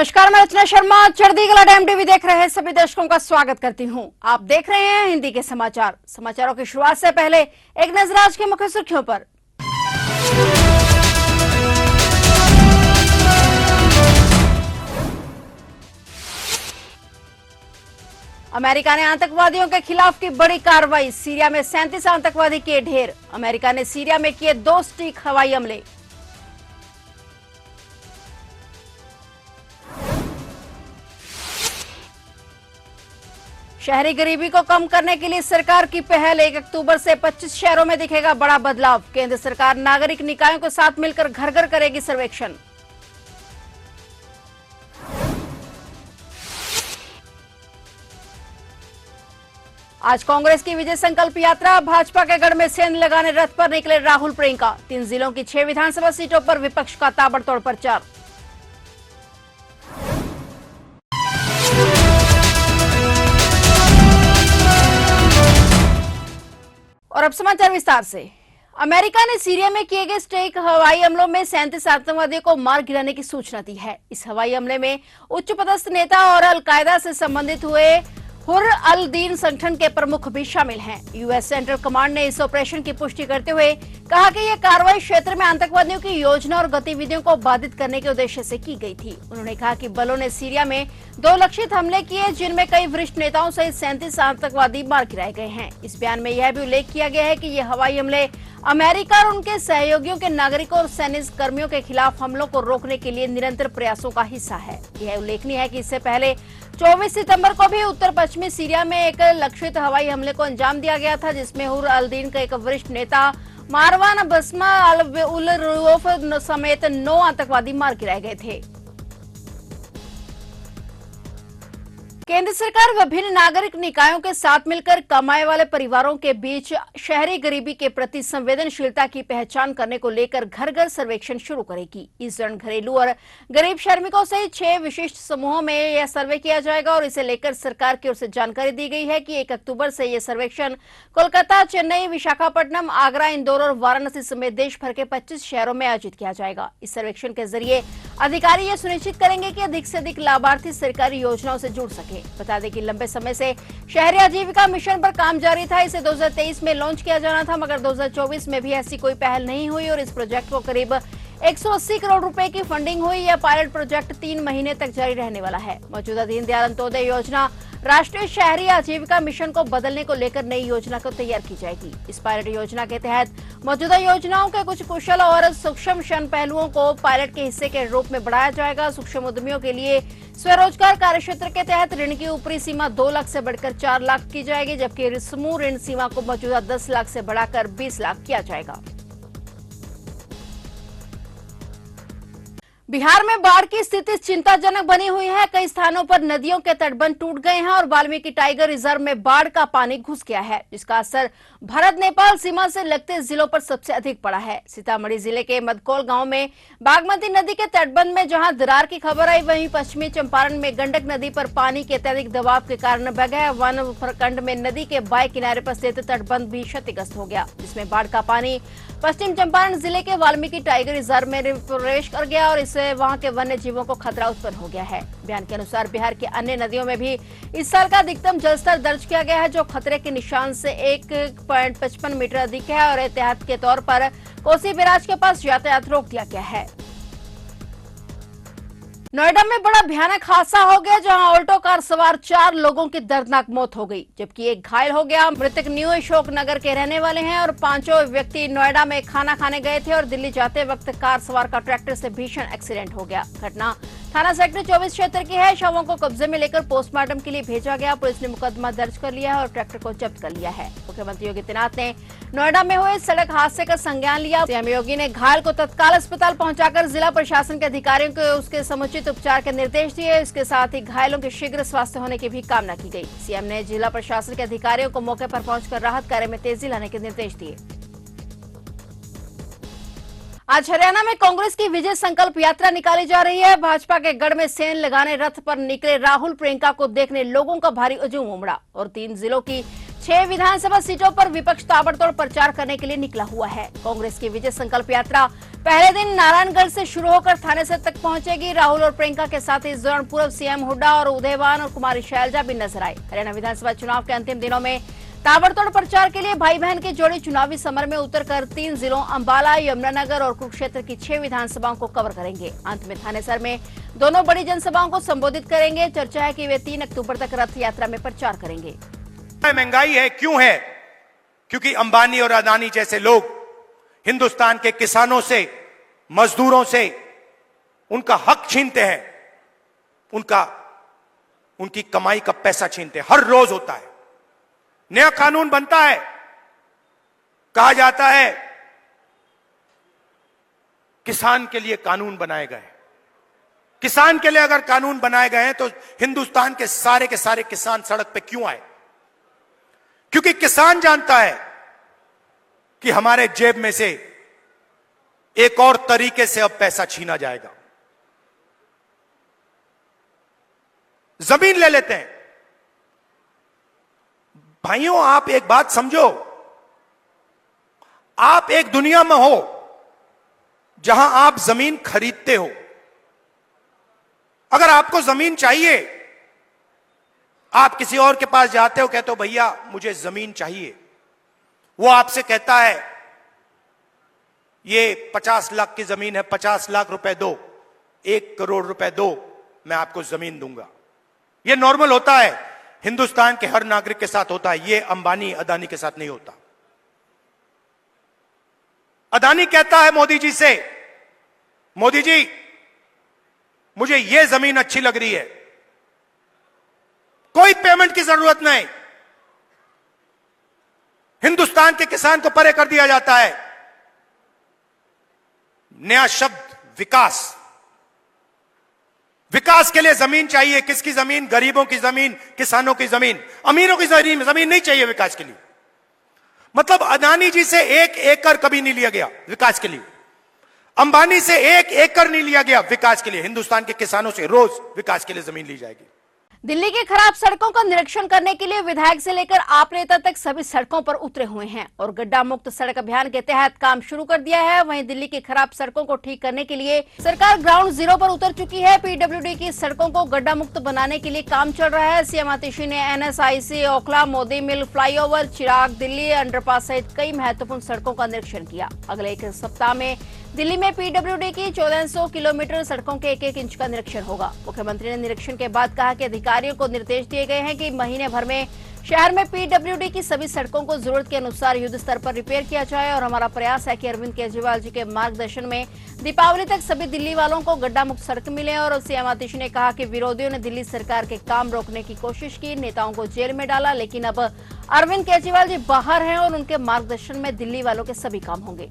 नमस्कार, मैं रचना शर्मा चढ़दी कला टाइम टीवी देख रहे सभी दर्शकों का स्वागत करती हूं। आप देख रहे हैं हिंदी के समाचार। समाचारों की शुरुआत से पहले एक नजर आज की मुख्य सुर्खियों पर। अमेरिका ने आतंकवादियों के खिलाफ की बड़ी कार्रवाई। सीरिया में 37 आतंकवादी किए ढेर। अमेरिका ने सीरिया में किए 2 सटीक हवाई हमले। शहरी गरीबी को कम करने के लिए सरकार की पहल। 1 अक्टूबर से 25 शहरों में दिखेगा बड़ा बदलाव। केंद्र सरकार नागरिक निकायों के साथ मिलकर घर घर करेगी सर्वेक्षण। आज कांग्रेस की विजय संकल्प यात्रा। भाजपा के गढ़ में सेंध लगाने रथ पर निकले राहुल प्रियंका। 3 जिलों की 6 विधानसभा सीटों पर विपक्ष का ताबड़तोड़ प्रचार। और अब समाचार विस्तार से। अमेरिका ने सीरिया में किए गए स्ट्राइक हवाई हमलों में 37 आतंकवादियों को मार गिराने की सूचना दी है। इस हवाई हमले में उच्च पदस्थ नेता और अलकायदा से संबंधित हुए हुर अल दीन संगठन के प्रमुख भी शामिल हैं। यूएस सेंट्रल कमांड ने इस ऑपरेशन की पुष्टि करते हुए कहा कि यह कार्रवाई क्षेत्र में आतंकवादियों की योजना और गतिविधियों को बाधित करने के उद्देश्य से की गई थी। उन्होंने कहा कि बलों ने सीरिया में 2 लक्षित हमले किए, जिनमें कई वरिष्ठ नेताओं सहित 37 आतंकवादी मार गिराए गए हैं। इस बयान में यह भी उल्लेख किया गया है कि ये हवाई हमले अमेरिका और उनके सहयोगियों के नागरिकों और सैन्य कर्मियों के खिलाफ हमलों को रोकने के लिए निरंतर प्रयासों का हिस्सा है। यह उल्लेखनीय है कि इससे पहले 24 सितंबर को भी उत्तर पश्चिमी सीरिया में एक लक्षित हवाई हमले को अंजाम दिया गया था, जिसमें हुर अल दीन का एक वरिष्ठ नेता मारवान बस्मा अल उल रूफ समेत 9 आतंकवादी मार गिराए गए थे। केंद्र सरकार विभिन्न नागरिक निकायों के साथ मिलकर कमाए वाले परिवारों के बीच शहरी गरीबी के प्रति संवेदनशीलता की पहचान करने को लेकर घर घर सर्वेक्षण शुरू करेगी। इस दौरान घरेलू और गरीब श्रमिकों सहित 6 विशिष्ट समूहों में यह सर्वे किया जाएगा और इसे लेकर सरकार की ओर से जानकारी दी गई है कि 1 अक्टूबर से यह सर्वेक्षण कोलकाता, चेन्नई, विशाखापट्टनम, आगरा, इंदौर और वाराणसी समेत देश भर के 25 शहरों में आयोजित किया जाएगा। इस सर्वेक्षण के जरिए अधिकारी ये सुनिश्चित करेंगे कि अधिक से अधिक लाभार्थी सरकारी योजनाओं से जुड़ सके। बता दें कि लंबे समय से शहरी आजीविका मिशन पर काम जारी था। इसे 2023 में लॉन्च किया जाना था, मगर 2024 में भी ऐसी कोई पहल नहीं हुई और इस प्रोजेक्ट को करीब 180 करोड़ रुपए की फंडिंग हुई। यह पायलट प्रोजेक्ट 3 महीने तक जारी रहने वाला है। मौजूदा दीनदयाल अंत्योदय योजना राष्ट्रीय शहरी आजीविका मिशन को बदलने को लेकर नई योजना को तैयार की जाएगी। इस पायलट योजना के तहत मौजूदा योजनाओं के कुछ कुशल और सूक्ष्म शन पहलुओं को पायलट के हिस्से के रूप में बढ़ाया जाएगा। सूक्ष्म उद्यमियों के लिए स्वरोजगार कार्यक्षेत्र के तहत ऋण की ऊपरी सीमा 2 लाख से बढ़कर 4 लाख की जाएगी, जबकि समूह ऋण सीमा को मौजूदा 10 लाख से बढ़ाकर 20 लाख किया जाएगा। बिहार में बाढ़ की स्थिति चिंताजनक बनी हुई है। कई स्थानों पर नदियों के तटबंध टूट गए हैं और वाल्मीकि टाइगर रिजर्व में बाढ़ का पानी घुस गया है, जिसका असर भारत नेपाल सीमा से लगते जिलों पर सबसे अधिक पड़ा है। सीतामढ़ी जिले के मदकोल गांव में बागमती नदी के तटबंध में जहां दरार की खबर आई, वहीं पश्चिमी चंपारण में गंडक नदी पर पानी के अत्यधिक दबाव के कारण बगैर वन प्रखंड में नदी के बाएं किनारे पर स्थित तटबंध भी क्षतिग्रस्त हो गया, जिसमें बाढ़ का पानी पश्चिम चंपारण जिले के वाल्मीकि टाइगर रिजर्व में प्रवेश कर गया और इससे वहां के वन्य जीवों को खतरा उत्पन्न हो गया है। बयान के अनुसार बिहार की अन्य नदियों में भी इस साल का अधिकतम जलस्तर दर्ज किया गया है, जो खतरे के निशान से 1.55 मीटर अधिक है और एहतियात के तौर पर कोसी बैराज के पास यातायात रोक दिया गया है। नोएडा में बड़ा भयानक हादसा हो गया, जहां ऑल्टो कार सवार 4 लोगों की दर्दनाक मौत हो गई, जबकि एक घायल हो गया। मृतक न्यू अशोक नगर के रहने वाले हैं और 5 व्यक्ति नोएडा में खाना खाने गए थे और दिल्ली जाते वक्त कार सवार का ट्रैक्टर से भीषण एक्सीडेंट हो गया। घटना थाना सेक्टर 24 क्षेत्र की है। शवों को कब्जे में लेकर पोस्टमार्टम के लिए भेजा गया। पुलिस ने मुकदमा दर्ज कर लिया है और ट्रैक्टर को जब्त कर लिया है। मुख्यमंत्री योगी आदित्यनाथ ने नोएडा में हुए सड़क हादसे का संज्ञान लिया। सीएम योगी ने घायल को तत्काल अस्पताल पहुंचाकर जिला प्रशासन के अधिकारियों को उसके समुचित उपचार के निर्देश दिए। इसके साथ ही घायलों के शीघ्र स्वास्थ्य होने की भी कामना की गई। सीएम ने जिला प्रशासन के अधिकारियों को मौके पर पहुंचकर राहत कार्य में तेजी लाने के निर्देश दिए। आज हरियाणा में कांग्रेस की विजय संकल्प यात्रा निकाली जा रही है। भाजपा के गढ़ में सेंध लगाने रथ पर निकले राहुल प्रियंका को देखने लोगों का भारी हुजूम उमड़ा और 3 जिलों की 6 विधानसभा सीटों पर विपक्ष ताबड़तोड़ प्रचार करने के लिए निकला हुआ है। कांग्रेस की विजय संकल्प यात्रा पहले दिन नारायणगढ़ से शुरू होकर थाने से तक पहुंचेगी। राहुल और प्रियंका के साथ इस दौरान पूर्व सीएम हुड्डा और उदयवान और कुमारी शैलजा भी नजर आए। हरियाणा विधानसभा चुनाव के अंतिम दिनों में ताबड़तोड़ प्रचार के लिए भाई बहन की जोड़ी चुनावी समर में उतरकर 3 जिलों अंबाला, यमुनानगर और कुरुक्षेत्र की 6 विधानसभाओं को कवर करेंगे। अंत में थानेसर में दोनों बड़ी जनसभाओं को संबोधित करेंगे। चर्चा है कि वे 3 अक्टूबर तक रथ यात्रा में प्रचार करेंगे। महंगाई है, क्यों है? क्योंकि अंबानी और अदानी जैसे लोग हिंदुस्तान के किसानों से, मजदूरों से उनका हक छीनते हैं, उनकी कमाई का पैसा छीनते हैं। हर रोज होता है, नया कानून बनता है, कहा जाता है किसान के लिए कानून बनाए गए। किसान के लिए अगर कानून बनाए गए हैं तो हिंदुस्तान के सारे किसान सड़क पे क्यों आए? क्योंकि किसान जानता है कि हमारे जेब में से एक और तरीके से अब पैसा छीना जाएगा। जमीन ले लेते हैं। भाइयों, आप एक बात समझो, आप एक दुनिया में हो जहां आप जमीन खरीदते हो। अगर आपको जमीन चाहिए, आप किसी और के पास जाते हो, कहते हो भैया मुझे जमीन चाहिए। वो आपसे कहता है ये 50 लाख की जमीन है, 50 लाख रुपए दो, 1 करोड़ रुपए दो, मैं आपको जमीन दूंगा। ये नॉर्मल होता है, हिंदुस्तान के हर नागरिक के साथ होता है। ये अंबानी अदानी के साथ नहीं होता। अदानी कहता है मोदी जी से, मोदी जी मुझे ये जमीन अच्छी लग रही है, कोई पेमेंट की जरूरत नहीं, हिंदुस्तान के किसान को परे कर दिया जाता है। नया शब्द विकास। विकास के लिए जमीन चाहिए। किसकी जमीन? गरीबों की जमीन, किसानों की जमीन। अमीरों की जमीन नहीं चाहिए विकास के लिए। मतलब अदानी जी से 1 एकड़ कभी नहीं लिया गया विकास के लिए। अंबानी से 1 एकड़ नहीं लिया गया विकास के लिए। हिंदुस्तान के किसानों से रोज विकास के लिए जमीन ली जाएगी। दिल्ली की खराब सड़कों का निरीक्षण करने के लिए विधायक से लेकर आप नेता तक सभी सड़कों पर उतरे हुए हैं और गड्ढा मुक्त सड़क अभियान के तहत काम शुरू कर दिया है। वहीं दिल्ली की खराब सड़कों को ठीक करने के लिए सरकार ग्राउंड जीरो पर उतर चुकी है। पीडब्ल्यूडी की सड़कों को गड्ढा मुक्त बनाने के लिए काम चल रहा है। सीएम आतिशी ने NSIC, ओखला, मोदी मिल, फ्लाईओवर, चिराग, दिल्ली अंडरपास सहित कई महत्वपूर्ण सड़कों का निरीक्षण किया। अगले 1 सप्ताह में दिल्ली में पीडब्ल्यूडी की 1400 किलोमीटर सड़कों के 1-1 इंच का निरीक्षण होगा। मुख्यमंत्री ने निरीक्षण के बाद कहा कि अधिकारियों को निर्देश दिए गए हैं कि महीने भर में शहर में पीडब्ल्यूडी की सभी सड़कों को जरूरत के अनुसार युद्ध स्तर पर रिपेयर किया जाए और हमारा प्रयास है कि अरविंद केजरीवाल जी के मार्गदर्शन में दीपावली तक सभी दिल्ली वालों को गड्ढा मुक्त सड़क मिले। और सीएम आतिशी ने कहा कि विरोधियों ने दिल्ली सरकार के काम रोकने की कोशिश की, नेताओं को जेल में डाला, लेकिन अब अरविंद केजरीवाल जी बाहर हैं और उनके मार्गदर्शन में दिल्ली वालों के सभी काम होंगे।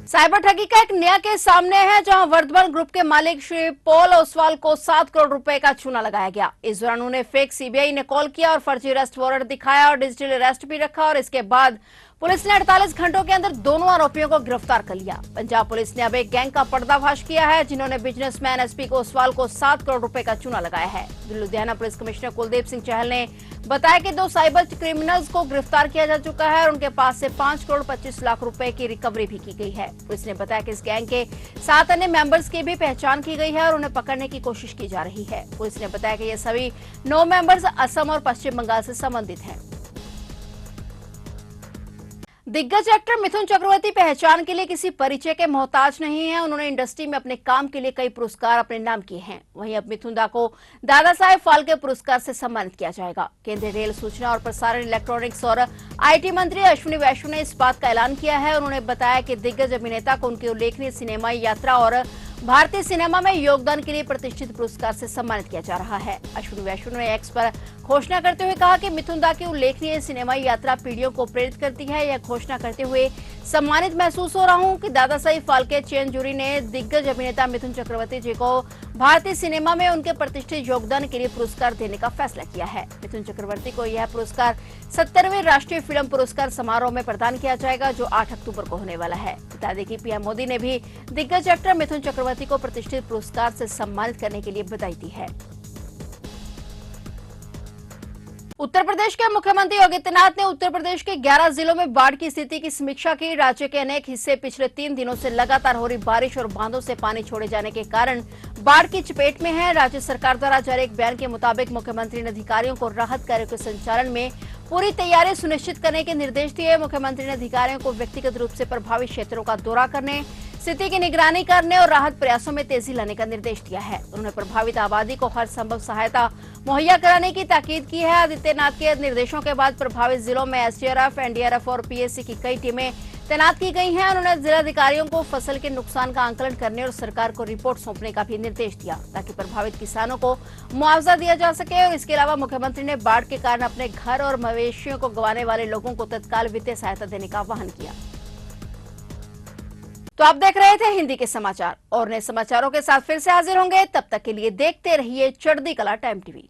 साइबर ठगी का एक नया केस सामने है, जहां वर्धमान ग्रुप के मालिक श्री पॉल ओसवाल को 7 करोड़ रुपए का चूना लगाया गया। इस दौरान उन्हें फेक सीबीआई ने कॉल किया और फर्जी अरेस्ट वारंट दिखाया और डिजिटल अरेस्ट भी रखा और इसके बाद पुलिस ने 48 घंटों के अंदर दोनों आरोपियों को गिरफ्तार कर लिया। पंजाब पुलिस ने अब एक गैंग का पर्दाफाश किया है, जिन्होंने बिजनेसमैन एसपी ओसवाल को 7 करोड़ रुपए का चूना लगाया है। लुधियाना पुलिस कमिश्नर कुलदीप सिंह चहल ने बताया कि 2 साइबर क्रिमिनल्स को गिरफ्तार किया जा चुका है और उनके पास से 5 करोड़ 25 लाख रुपए की रिकवरी भी की गई है। पुलिस ने बताया कि इस गैंग के 7 अन्य मेंबर्स की भी पहचान की गई है और उन्हें पकड़ने की कोशिश की जा रही है। पुलिस ने बताया कि ये सभी 9 मेंबर्स असम और पश्चिम बंगाल से संबंधित हैं। दिग्गज एक्टर मिथुन चक्रवर्ती पहचान के लिए किसी परिचय के मोहताज नहीं है। उन्होंने इंडस्ट्री में अपने काम के लिए कई पुरस्कार अपने नाम किए हैं। वहीं अब मिथुन दा को दादा साहेब फाल्के पुरस्कार से सम्मानित किया जाएगा। केंद्रीय रेल, सूचना और प्रसारण, इलेक्ट्रॉनिक्स और IT मंत्री अश्विनी वैष्णव ने इस बात का ऐलान किया है। उन्होंने बताया कि दिग्गज अभिनेता को उनकी उल्लेखनीय सिनेमाई यात्रा और भारतीय सिनेमा में योगदान के लिए प्रतिष्ठित पुरस्कार से सम्मानित किया जा रहा है। अश्विनी वैष्णव ने एक्स पर घोषणा करते हुए कहा कि मिथुन दा की उल्लेखनीय सिनेमाई यात्रा पीढ़ियों को प्रेरित करती है। यह घोषणा करते हुए सम्मानित महसूस हो रहा हूं कि दादा साहेब फाल्के चयन जूरी ने दिग्गज अभिनेता मिथुन चक्रवर्ती जी को भारतीय सिनेमा में उनके प्रतिष्ठित योगदान के लिए पुरस्कार देने का फैसला किया है। मिथुन चक्रवर्ती को यह पुरस्कार 70वें राष्ट्रीय फिल्म पुरस्कार समारोह में प्रदान किया जाएगा, जो 8 अक्टूबर को होने वाला है। बता दें कि पीएम मोदी ने भी दिग्गज एक्टर मिथुन चक्रवर्ती को प्रतिष्ठित पुरस्कार से सम्मानित करने के लिए बधाई दी है। उत्तर प्रदेश के मुख्यमंत्री योगी आदित्यनाथ ने उत्तर प्रदेश के 11 जिलों में बाढ़ की स्थिति की समीक्षा की। राज्य के अनेक हिस्से पिछले 3 दिनों से लगातार हो रही बारिश और बांधों से पानी छोड़े जाने के कारण बाढ़ की चपेट में है। राज्य सरकार द्वारा जारी एक बयान के मुताबिक मुख्यमंत्री ने अधिकारियों को राहत कार्यों के संचालन में पूरी तैयारी सुनिश्चित करने के निर्देश दिए। मुख्यमंत्री ने अधिकारियों को व्यक्तिगत रूप से प्रभावित क्षेत्रों का दौरा करने, स्थिति की निगरानी करने और राहत प्रयासों में तेजी लाने का निर्देश दिया है। उन्होंने प्रभावित आबादी को हर संभव सहायता मुहैया कराने की ताकीद की है। आदित्यनाथ के निर्देशों के बाद प्रभावित जिलों में एसडीआरएफ, एनडीआरएफ और पीएससी की कई टीमें तैनात की गई हैं। उन्होंने जिलाधिकारियों को फसल के नुकसान का आंकलन करने और सरकार को रिपोर्ट सौंपने का भी निर्देश दिया ताकि प्रभावित किसानों को मुआवजा दिया जा सके। और इसके अलावा मुख्यमंत्री ने बाढ़ के कारण अपने घर और मवेशियों को गंवाने वाले लोगों को तत्काल वित्तीय सहायता देने का आह्वान किया। तो आप देख रहे थे हिंदी के समाचार और नए समाचारों के साथ फिर से हाजिर होंगे। तब तक के लिए देखते रहिए चढ़ती कला टाइम टीवी।